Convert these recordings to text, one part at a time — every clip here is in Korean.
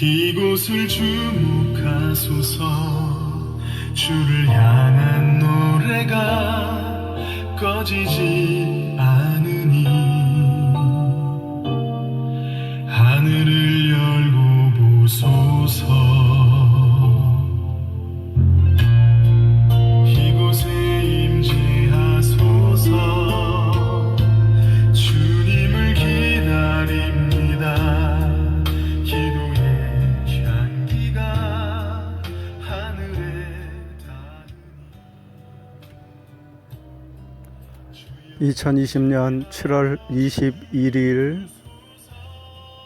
이곳을 주목하소서. 주를 향한 노래가 꺼지지 않으니 하늘을 열고 보소서. 이곳에 임재하소서. 주님을 기다립니다. 기도의 향기가 하늘에 닿으니. 2020년 7월 21일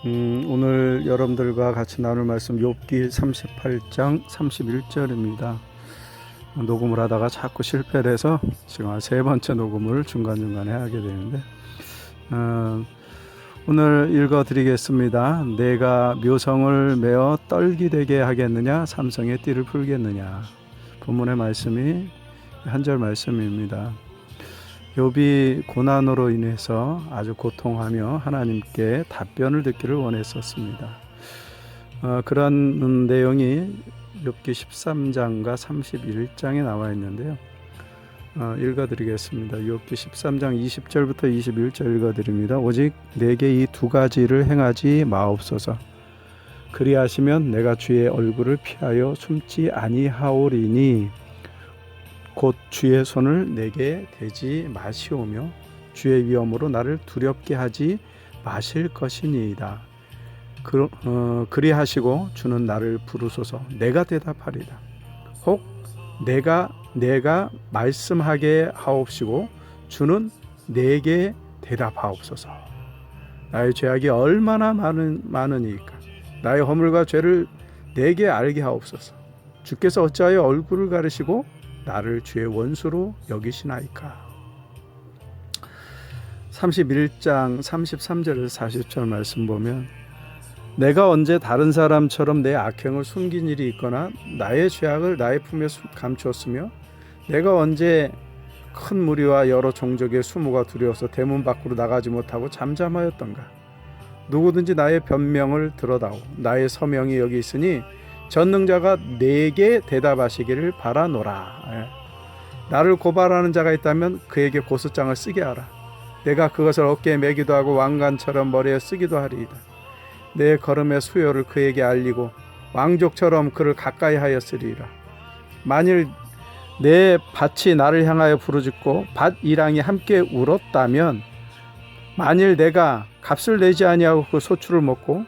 오늘 여러분들과 같이 나눌 말씀 욥기 38장 31절입니다. 녹음을 하다가 자꾸 실패를 해서 지금 세 번째 녹음을 중간중간에 하게 되는데 오늘 읽어드리겠습니다. 내가 묘성을 메어 떨기되게 하겠느냐, 삼성의 띠를 풀겠느냐. 본문의 말씀이 한 절 말씀입니다. 욥이 고난으로 인해서 아주 고통하며 하나님께 답변을 듣기를 원했었습니다. 그런 내용이 욥기 13장과 31장에 나와 있는데요. 읽어드리겠습니다. 욥기 13장 20절부터 21절 읽어드립니다. 오직 내게 이 두 가지를 행하지 마옵소서. 그리하시면 내가 주의 얼굴을 피하여 숨지 아니하오리니 곧 주의 손을 내게 대지 마시오며 주의 위엄으로 나를 두렵게 하지 마실 것이니이다. 그리하시고 주는 나를 부르소서. 내가 대답하리다. 혹 내가 말씀하게 하옵시고 주는 내게 대답하옵소서. 나의 죄악이 얼마나 많으니까 나의 허물과 죄를 내게 알게 하옵소서. 주께서 어찌하여 얼굴을 가리시고 나를 주의 원수로 여기시나이까. 31장 33절에서 40절 말씀 보면 내가 언제 다른 사람처럼 내 악행을 숨긴 일이 있거나 나의 죄악을 나의 품에 감추었으며 내가 언제 큰 무리와 여러 종족의 수모가 두려워서 대문 밖으로 나가지 못하고 잠잠하였던가. 누구든지 나의 변명을 들어다오. 나의 서명이 여기 있으니 전능자가 내게 대답하시기를 바라노라. 나를 고발하는 자가 있다면 그에게 고소장을 쓰게 하라. 내가 그것을 어깨에 매기도 하고 왕관처럼 머리에 쓰기도 하리이다. 내 걸음의 수요를 그에게 알리고 왕족처럼 그를 가까이 하였으리라. 만일 내 밭이 나를 향하여 부르짖고 밭 이랑이 함께 울었다면, 만일 내가 값을 내지 아니하고 그 소출을 먹고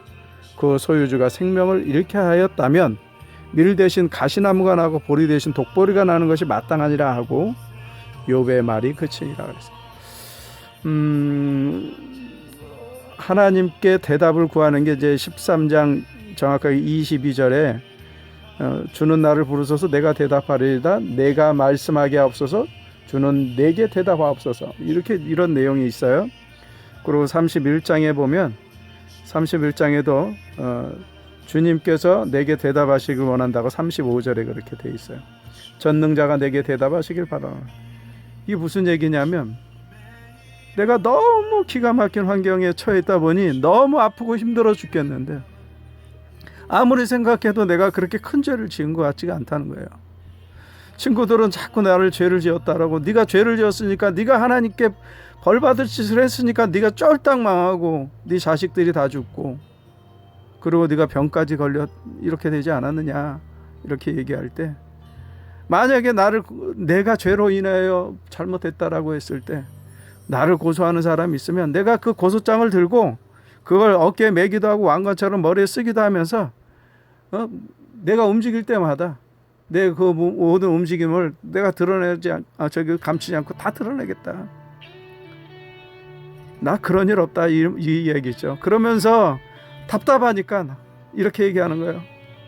그 소유주가 생명을 잃게 하였다면 밀 대신 가시나무가 나고 보리 대신 독보리가 나는 것이 마땅하니라 하고 욥의 말이 그치니라 그랬어요. 하나님께 대답을 구하는 게 이제 13장 정확하게 22절에 주는 나를 부르소서. 내가 대답하리이다. 내가 말씀하게 하옵소서. 주는 내게 대답하옵소서. 이런 내용이 있어요. 그리고 31장에 보면 31장에도 주님께서 내게 대답하시길 원한다고 35절에 그렇게 돼 있어요. 전능자가 내게 대답하시길 바라라. 이게 무슨 얘기냐면, 내가 너무 기가 막힌 환경에 처해 있다 보니 너무 아프고 힘들어 죽겠는데 아무리 생각해도 내가 그렇게 큰 죄를 지은 것 같지가 않다는 거예요. 친구들은 자꾸 나를 죄를 지었다라고, 네가 죄를 지었으니까, 네가 하나님께 벌 받을 짓을 했으니까 네가 쫄딱 망하고 네 자식들이 다 죽고 그리고 네가 병까지 걸려 이렇게 되지 않았느냐, 이렇게 얘기할 때, 만약에 내가 죄로 인하여 잘못했다라고 했을 때 나를 고소하는 사람이 있으면 내가 그 고소장을 들고 그걸 어깨에 매기도 하고 왕관처럼 머리에 쓰기도 하면서 내가 움직일 때마다 내 그 모든 움직임을 내가 감추지 않고 다 드러내겠다. 나 그런 일 없다, 이 얘기죠. 그러면서 답답하니까 이렇게 얘기하는 거예요.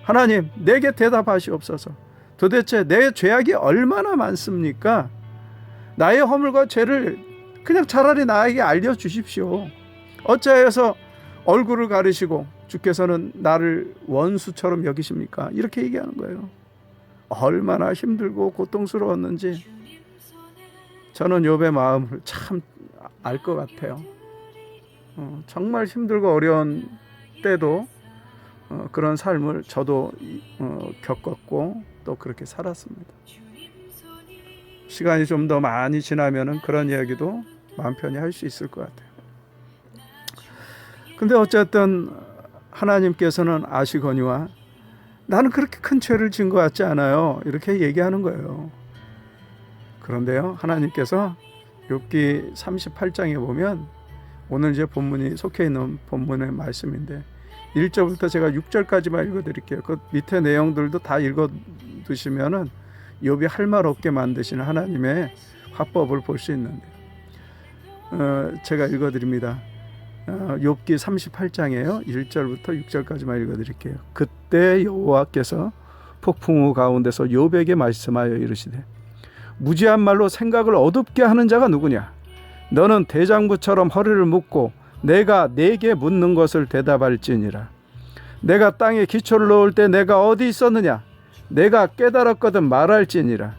하나님, 내게 대답하시옵소서. 도대체 내 죄악이 얼마나 많습니까? 나의 허물과 죄를 그냥 차라리 나에게 알려주십시오. 어찌하여서 얼굴을 가리시고 주께서는 나를 원수처럼 여기십니까? 이렇게 얘기하는 거예요. 얼마나 힘들고 고통스러웠는지 저는 욥의 마음을 참 알 것 같아요. 정말 힘들고 어려운 때도 그런 삶을 저도 겪었고 또 그렇게 살았습니다. 시간이 좀 더 많이 지나면은 그런 이야기도 마음 편히 할 수 있을 것 같아요. 근데 어쨌든 하나님께서는 아시거니와 나는 그렇게 큰 죄를 지은 것 같지 않아요. 이렇게 얘기하는 거예요. 그런데요, 하나님께서 욥기 38장에 보면 오늘 이제 본문이 속해 있는 본문의 말씀인데 1절부터 제가 6절까지만 읽어드릴게요. 그 밑에 내용들도 다 읽어두시면은 욥이 할 말 없게 만드시는 하나님의 화법을 볼 수 있는데 제가 읽어드립니다. 욥기 38장이에요. 1절부터 6절까지만 읽어드릴게요. 그때 여호와께서 폭풍우 가운데서 욥에게 말씀하여 이르시되 무지한 말로 생각을 어둡게 하는 자가 누구냐? 너는 대장부처럼 허리를 묶고 내가 네게 묻는 것을 대답할지니라. 내가 땅에 기초를 놓을 때 내가 어디 있었느냐? 내가 깨달았거든 말할지니라.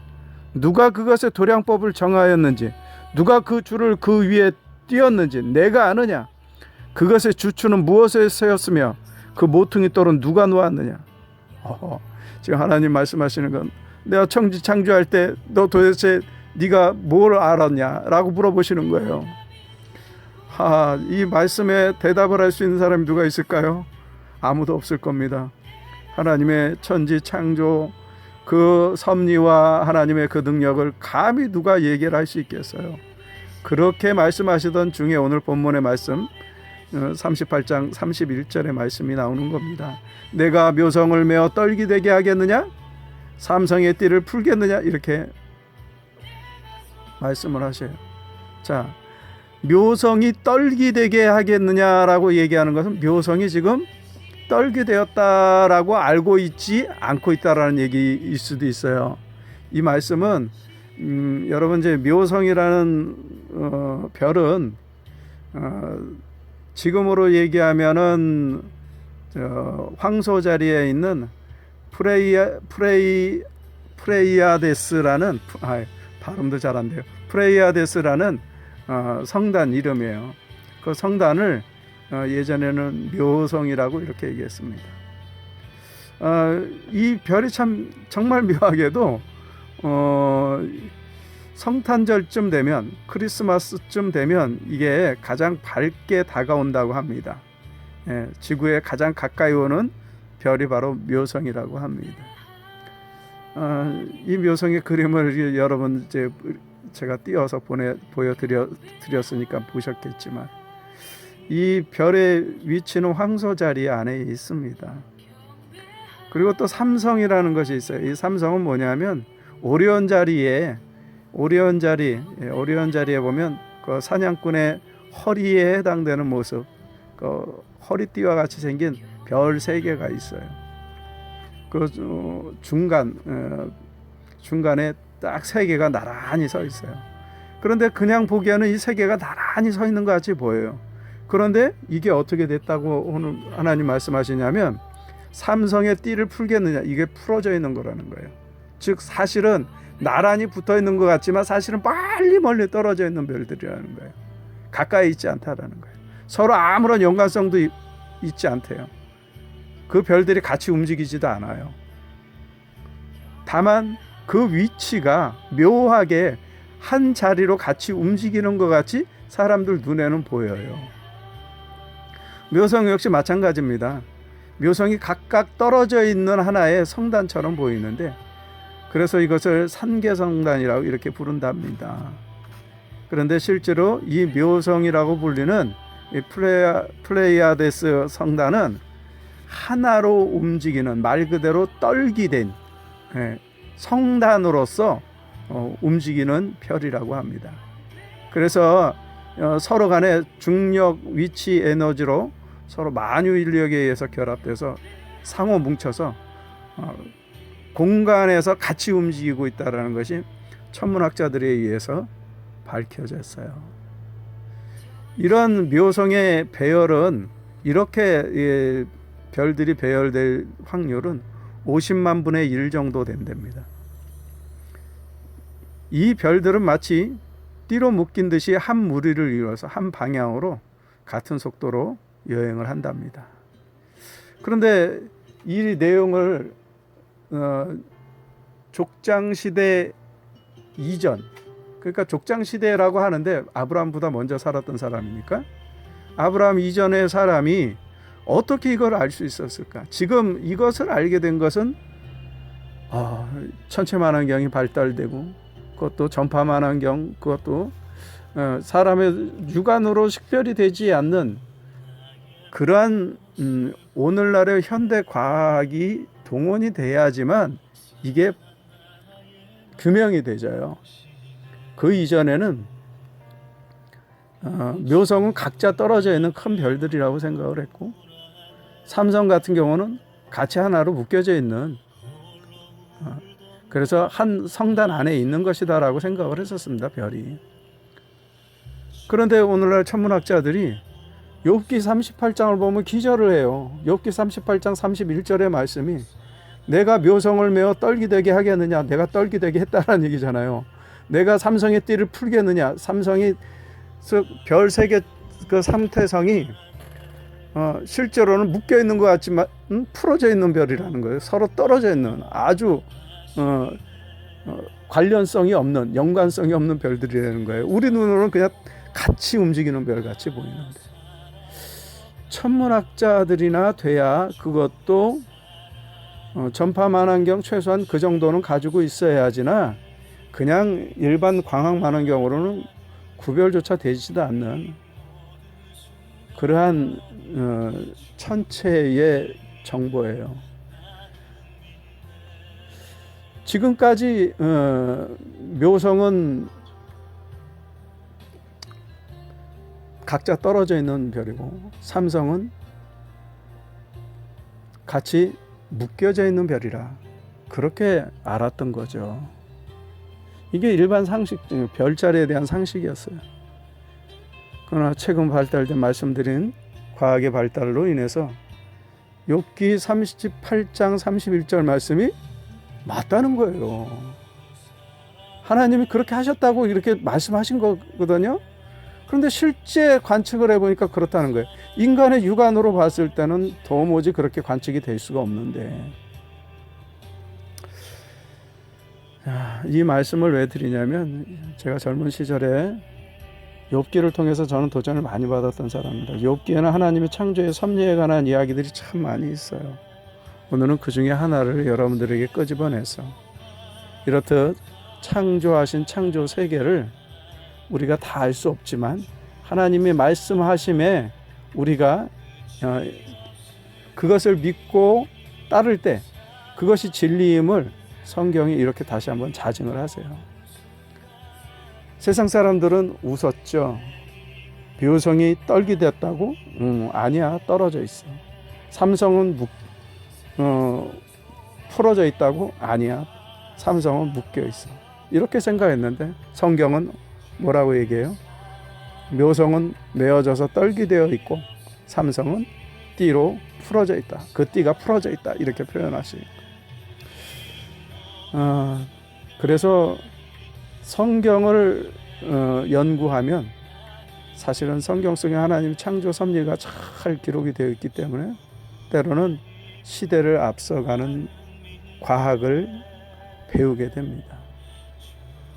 누가 그것의 도량법을 정하였는지 누가 그 줄을 그 위에 띄었는지 내가 아느냐? 그것의 주추는 무엇에 세웠으며 그 모퉁이 돌은 누가 놓았느냐? 지금 하나님 말씀하시는 건 내가 천지 창조할 때 너 도대체 네가 뭘 알았냐? 라고 물어보시는 거예요. 이 말씀에 대답을 할 수 있는 사람이 누가 있을까요? 아무도 없을 겁니다. 하나님의 천지 창조 그 섭리와 하나님의 그 능력을 감히 누가 얘기를 할 수 있겠어요? 그렇게 말씀하시던 중에 오늘 본문의 말씀 38장 31절의 말씀이 나오는 겁니다. 내가 묘성을 메어 떨기되게 하겠느냐? 삼성의 띠를 풀겠느냐? 이렇게 말씀을 하셔요. 자, 묘성이 떨기되게 하겠느냐라고 얘기하는 것은 묘성이 지금 떨기되었다라고 알고 있지 않고 있다라는 얘기일 수도 있어요. 이 말씀은 여러분 이제 묘성이라는 별은 지금으로 얘기하면은 황소 자리에 있는 프레이아데스라는 발음도 잘 안 돼요. 프레이아데스라는 성단 이름이에요. 그 성단을 예전에는 묘성이라고 이렇게 얘기했습니다. 이 별이 참 정말 묘하게도 성탄절쯤 되면 크리스마스쯤 되면 이게 가장 밝게 다가온다고 합니다. 지구에 가장 가까이 오는 별이 바로 묘성이라고 합니다. 이 묘성의 그림을 여러분 이제 제가 띄어서 보여드렸으니까 보셨겠지만 이 별의 위치는 황소 자리 안에 있습니다. 그리고 또 삼성이라는 것이 있어요. 이 삼성은 뭐냐면 오리온 자리에 보면 그 사냥꾼의 허리에 해당되는 모습, 그 허리띠와 같이 생긴 별 3개가 있어요. 그 중간에 딱 3개가 나란히 서 있어요. 그런데 그냥 보기에는 이 3개가 나란히 서 있는 것 같이 보여요. 그런데 이게 어떻게 됐다고 오늘 하나님 말씀하시냐면 삼성의 띠를 풀겠느냐, 이게 풀어져 있는 거라는 거예요. 즉 사실은 나란히 붙어 있는 것 같지만 사실은 멀리 떨어져 있는 별들이라는 거예요. 가까이 있지 않다라는 거예요. 서로 아무런 연관성도 있지 않대요. 그 별들이 같이 움직이지도 않아요. 다만 그 위치가 묘하게 한 자리로 같이 움직이는 것 같이 사람들 눈에는 보여요. 묘성 역시 마찬가지입니다. 묘성이 각각 떨어져 있는 하나의 성단처럼 보이는데 그래서 이것을 산계성단이라고 이렇게 부른답니다. 그런데 실제로 이 묘성이라고 불리는 이 플레이아데스 성단은 하나로 움직이는 말 그대로 떨기된 성단으로서 움직이는 별이라고 합니다. 그래서 서로 간의 중력, 위치, 에너지로 서로 만유 인력에 의해서 결합돼서 상호 뭉쳐서 공간에서 같이 움직이고 있다는 것이 천문학자들에 의해서 밝혀졌어요. 이런 묘성의 배열은 이렇게 별들이 배열될 확률은 50만 분의 1 정도 된답니다. 이 별들은 마치 띠로 묶인 듯이 한 무리를 이뤄서 한 방향으로 같은 속도로 여행을 한답니다. 그런데 이 내용을 족장시대 이전, 그러니까 족장시대라고 하는데 아브라함보다 먼저 살았던 사람이니까 아브라함 이전의 사람이 어떻게 이걸 알 수 있었을까? 지금 이것을 알게 된 것은 천체만환경이 발달되고 그것도 전파만환경, 그것도 사람의 육안으로 식별이 되지 않는 그러한 오늘날의 현대 과학이 동원이 돼야지만 이게 규명이 되져요. 그 이전에는 묘성은 각자 떨어져 있는 큰 별들이라고 생각을 했고, 삼성 같은 경우는 같이 하나로 묶여져 있는, 그래서 한 성단 안에 있는 것이다라고 생각을 했었습니다, 별이. 그런데 오늘날 천문학자들이 욥기 38장을 보면 기절을 해요. 욥기 38장 31절의 말씀이 내가 묘성을 메어 떨기되게 하겠느냐, 내가 떨기되게 했다라는 얘기잖아요. 내가 삼성의 띠를 풀겠느냐, 삼성이 별 세 개 그 삼태성이 실제로는 묶여 있는 것 같지만 풀어져 있는 별이라는 거예요. 서로 떨어져 있는 아주 관련성이 없는, 연관성이 없는 별들이라는 거예요. 우리 눈으로는 그냥 같이 움직이는 별 같이 보이는데, 천문학자들이나 돼야 그것도 전파만환경 최소한 그 정도는 가지고 있어야지나 그냥 일반 광학만환경으로는 구별조차 되지도 않는 그러한 천체의 정보예요. 지금까지 묘성은 각자 떨어져 있는 별이고 삼성은 같이 묶여져 있는 별이라 그렇게 알았던 거죠. 이게 일반 상식, 별자리에 대한 상식이었어요. 그러나 최근 발달된 말씀드린 과학의 발달로 인해서 욥기 38장 31절 말씀이 맞다는 거예요. 하나님이 그렇게 하셨다고 이렇게 말씀하신 거거든요. 그런데 실제 관측을 해보니까 그렇다는 거예요. 인간의 육안으로 봤을 때는 도무지 그렇게 관측이 될 수가 없는데, 이 말씀을 왜 드리냐면 제가 젊은 시절에 욥기를 통해서 저는 도전을 많이 받았던 사람입니다. 욥기에는 하나님의 창조의 섭리에 관한 이야기들이 참 많이 있어요. 오늘은 그 중에 하나를 여러분들에게 끄집어내서 이렇듯 창조하신 창조 세계를 우리가 다 알 수 없지만 하나님의 말씀하심에 우리가 그것을 믿고 따를 때 그것이 진리임을 성경이 이렇게 다시 한번 자증을 하세요. 세상 사람들은 웃었죠. 묘성이 떨기됐다고? 아니야, 떨어져 있어. 삼성은 풀어져 있다고? 아니야, 삼성은 묶여 있어. 이렇게 생각했는데 성경은 뭐라고 얘기해요? 묘성은 메어져서 떨기되어 있고 삼성은 띠로 풀어져 있다. 그 띠가 풀어져 있다. 이렇게 표현하시니까. 그래서 성경을 연구하면 사실은 성경 속에 하나님 창조 섭리가 잘 기록이 되어 있기 때문에 때로는 시대를 앞서가는 과학을 배우게 됩니다.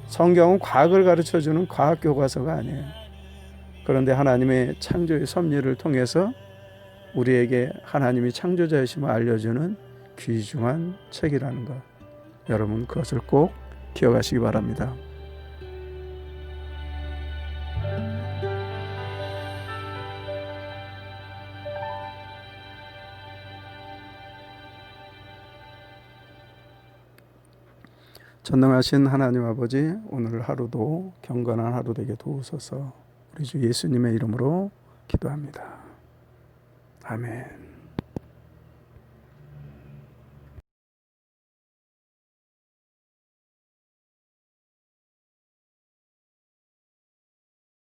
성경은 과학을 가르쳐주는 과학 교과서가 아니에요. 그런데 하나님의 창조의 섭리를 통해서 우리에게 하나님이 창조자이심을 알려주는 귀중한 책이라는 것, 여러분 그것을 꼭 기억하시기 바랍니다. 전능하신 하나님 아버지, 오늘 하루도 경건한 하루 되게 도우소서. 우리 주 예수님의 이름으로 기도합니다. 아멘.